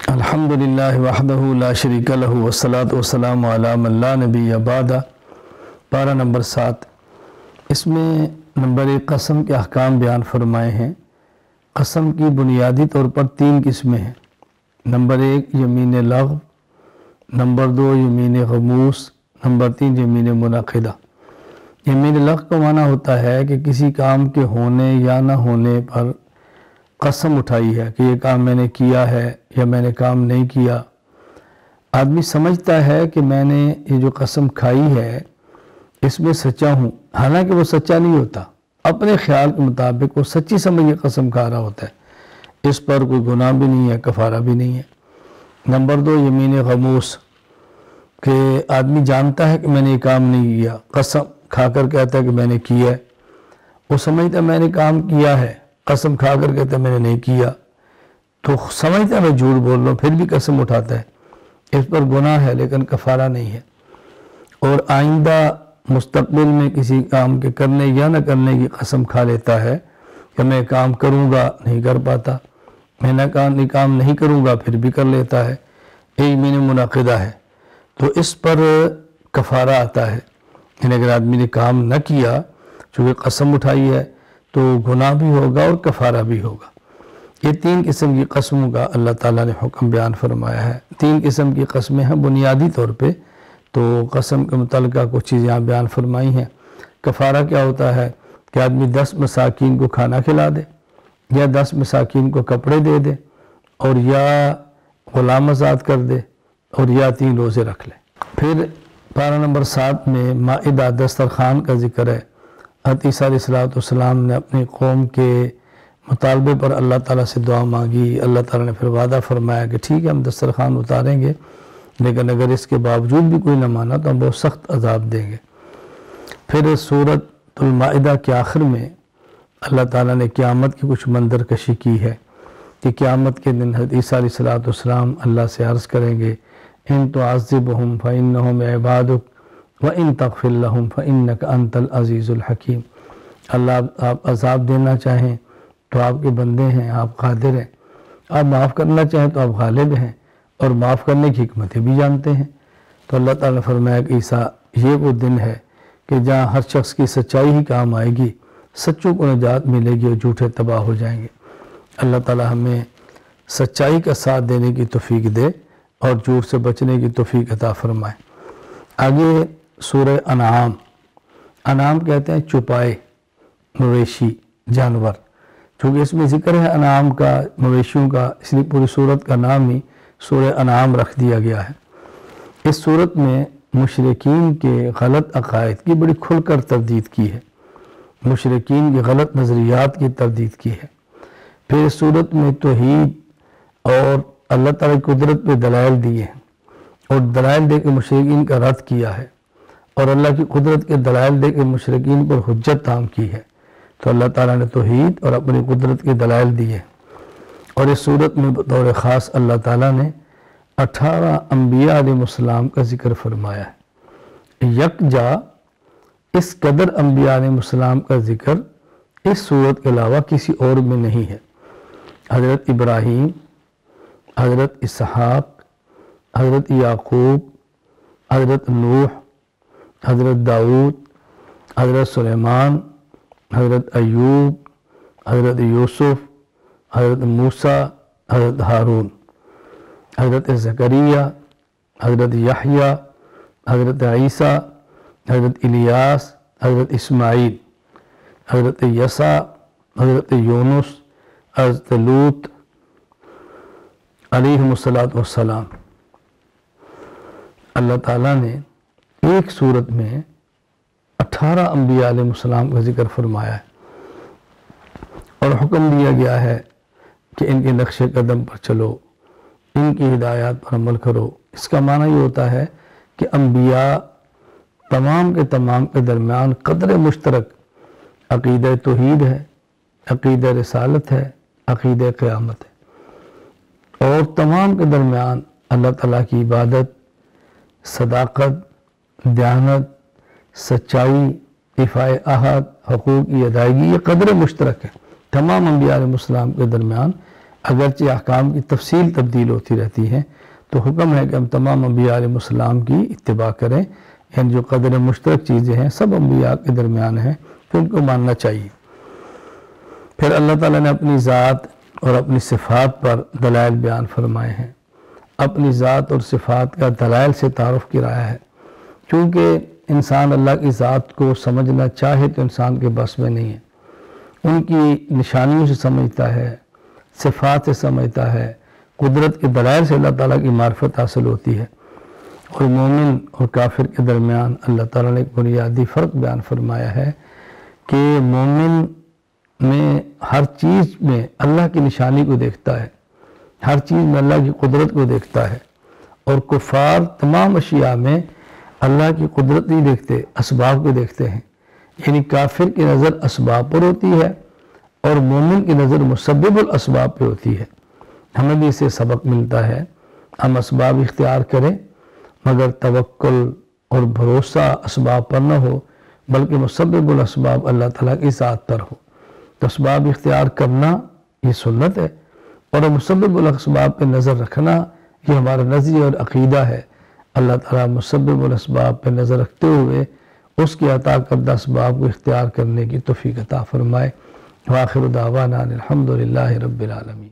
الحمدللہ وحدہ لا شریک لہ والصلاة والسلام علی من لا نبی بعد۔ پارہ نمبر 7، اس میں نمبر 1 قسم کے احکام بیان فرمائے ہیں۔ قسم کی بنیادی طور پر 3 قسمیں ہیں۔ نمبر 1 یمین لغو، نمبر 2 یمین غموس، نمبر 3 یمین منعقدہ۔ یمین لغو کا معنی ہوتا ہے کہ کسی کام کے ہونے یا نہ ہونے پر قسم اٹھائی ہے کہ یہ کام میں نے کیا ہے یا میں نے کام نہیں کیا۔ آدمی سمجھتا ہے کہ میں نے یہ جو قسم کھائی ہے اس میں سچا ہوں، حالانکہ وہ سچا نہیں ہوتا، اپنے خیال کے مطابق وہ سچی سمجھ کے قسم کھا رہا ہوتا ہے، اس پر کوئی گناہ بھی نہیں ہے، کفارہ بھی نہیں ہے۔ نمبر 2 یمین غموس، کہ آدمی جانتا ہے کہ میں نے یہ کام نہیں کیا، قسم کھا کر کہتا ہے کہ میں نے کیا ہے۔ وہ سمجھتا ہے میں نے کام کیا ہے، قسم کھا کر کہتا ہے میں نے نہیں کیا، تو سمجھتا ہے میں جھوٹ بول رہا ہوں، پھر بھی قسم اٹھاتا ہے، اس پر گناہ ہے لیکن کفارہ نہیں ہے۔ اور آئندہ مستقبل میں کسی کام کے کرنے یا نہ کرنے کی قسم کھا لیتا ہے کہ میں کام کروں گا، نہیں کر پاتا، میں کام نہیں کروں گا، پھر بھی کر لیتا ہے، یہ یمین منعقدہ ہے۔ تو اس پر کفارہ آتا ہے، یعنی اگر آدمی نے کام نہ کیا چونکہ قسم اٹھائی ہے تو گناہ بھی ہوگا اور کفارہ بھی ہوگا۔ یہ 3 قسم کی قسموں کا اللہ تعالیٰ نے حکم بیان فرمایا ہے۔ 3 قسم کی قسمیں ہیں بنیادی طور پہ، تو قسم کے متعلقہ کچھ چیزیں یہاں بیان فرمائی ہیں۔ کفارہ کیا ہوتا ہے کہ آدمی 10 مساکین کو کھانا کھلا دے، یا 10 مساکین کو کپڑے دے دے، اور یا غلام آزاد کر دے، اور یا 3 روزے رکھ لے۔ پھر پارہ نمبر 7 میں مائدہ دسترخوان کا ذکر ہے۔ حضرت عیسیٰ علیہ السلام نے اپنی قوم کے مطالبے پر اللہ تعالیٰ سے دعا مانگی، اللہ تعالیٰ نے پھر وعدہ فرمایا کہ ٹھیک ہے ہم دسترخوان اتاریں گے، لیکن اگر اس کے باوجود بھی کوئی نہ مانا تو ہم بہت سخت عذاب دیں گے۔ پھر سورۃ المائدہ کے آخر میں اللہ تعالیٰ نے قیامت کی کچھ منظر کشی کی ہے کہ قیامت کے دن حضرت عیسیٰ علیہ السلام اللہ سے عرض کریں گے ان تعذبہم فإنہم عبادک وَإِن تَغْفِرْ لَهُمْ فَإِنَّكَ أَنْتَ الْعَزِيزُ الْحَكِيمُ۔ اللہ آپ عذاب دینا چاہیں تو آپ کے بندے ہیں، آپ قادر ہیں، آپ معاف کرنا چاہیں تو آپ غالب ہیں اور معاف کرنے کی حکمتیں بھی جانتے ہیں۔ تو اللہ تعالیٰ نے فرمایا کہ عیسیٰ یہ وہ دن ہے کہ جہاں ہر شخص کی سچائی ہی کام آئے گی، سچوں کو نجات ملے گی اور جھوٹے تباہ ہو جائیں گے۔ اللہ تعالیٰ ہمیں سچائی کا ساتھ دینے کی توفیق دے اور جھوٹ سے بچنے کی توفیق عطا فرمائے۔ آگے سورہ انعام کہتے ہیں چوپائے مویشی جانور، چونکہ اس میں ذکر ہے انعام کا، مویشیوں کا، اس لیے پوری سورت کا نام ہی سورہ انعام رکھ دیا گیا ہے۔ اس سورت میں مشرکین کے غلط عقائد کی بڑی کھل کر تردید کی ہے، مشرکین کے غلط نظریات کی تردید کی ہے۔ پھر اس سورت میں توحید اور اللہ تعالیٰ کی قدرت پہ دلائل دیے ہیں، اور دلائل دے کے مشرکین کا رد کیا ہے، اور اللہ کی قدرت کے دلائل دے کے مشرکین پر حجت عام کی ہے۔ تو اللہ تعالیٰ نے توحید اور اپنی قدرت کے دلائل دیے، اور اس صورت میں بطور خاص اللہ تعالیٰ نے 18 انبیاء علیہ السلام کا ذکر فرمایا ہے۔ یکجا اس قدر انبیاء علیہ السلام کا ذکر اس صورت کے علاوہ کسی اور میں نہیں ہے۔ حضرت ابراہیم، حضرت اسحاق، حضرت یعقوب، حضرت نوح، حضرت داؤد، حضرت سلیمان، حضرت ایوب، حضرت یوسف، حضرت موسیٰ، حضرت ہارون، حضرت زکریا، حضرت یحییٰ، حضرت عیسیٰ، حضرت الیاس، حضرت اسماعیل، حضرت یسع، حضرت یونس، حضرت لوط علیہم السلام۔ اللہ تعالیٰ نے ایک صورت میں 18 انبیاء علیہ السلام کا ذکر فرمایا ہے، اور حکم دیا گیا ہے کہ ان کے نقش قدم پر چلو، ان کی ہدایات پر عمل کرو۔ اس کا معنی یہ ہوتا ہے کہ انبیاء تمام کے درمیان قدر مشترک عقیدہ توحید ہے، عقیدہ رسالت ہے، عقیدہ قیامت ہے، اور تمام کے درمیان اللہ تعالیٰ کی عبادت، صداقت، دیانت، سچائی، ایفاء عہد، حقوق کی ادائیگی، یہ قدر مشترک ہے۔ تمام انبیاء علیہ السلام کے درمیان اگرچہ احکام کی تفصیل تبدیل ہوتی رہتی ہے، تو حکم ہے کہ ہم تمام انبیاء علیہ السلام کی اتباع کریں، یعنی جو قدر مشترک چیزیں ہیں سب انبیاء کے درمیان ہیں تو ان کو ماننا چاہیے۔ پھر اللہ تعالیٰ نے اپنی ذات اور اپنی صفات پر دلائل بیان فرمائے ہیں۔ اپنی ذات اور صفات کا دلائل سے تعارف کرایا ہے، چونکہ انسان اللہ کی ذات کو سمجھنا چاہے تو انسان کے بس میں نہیں ہے۔ ان کی نشانیوں سے سمجھتا ہے، صفات سے سمجھتا ہے، قدرت کے دلائل سے اللہ تعالیٰ کی معرفت حاصل ہوتی ہے۔ اور مومن اور کافر کے درمیان اللہ تعالیٰ نے ایک بنیادی فرق بیان فرمایا ہے کہ مومن میں ہر چیز میں اللہ کی نشانی کو دیکھتا ہے، ہر چیز میں اللہ کی قدرت کو دیکھتا ہے، اور کفار تمام اشیاء میں اللہ کی قدرت نہیں دیکھتے، اسباب کو دیکھتے ہیں۔ یعنی کافر کی نظر اسباب پر ہوتی ہے اور مومن کی نظر مسبب الاسباب پہ ہوتی ہے۔ ہمیں بھی اسے سبق ملتا ہے، ہم اسباب اختیار کریں مگر توکل اور بھروسہ اسباب پر نہ ہو، بلکہ مسبب الاسباب اللہ تعالیٰ کی ذات پر ہو۔ تو اسباب اختیار کرنا یہ سنت ہے، اور مسبب الاسباب پہ نظر رکھنا یہ ہمارا نظریہ اور عقیدہ ہے۔ اللہ تعالیٰ مسبب الاسباب پہ نظر رکھتے ہوئے اس کی عطا کردہ اسباب کو اختیار کرنے کی توفیق عطا فرمائے۔ وآخر دعوانا الحمدللہ رب العالمین۔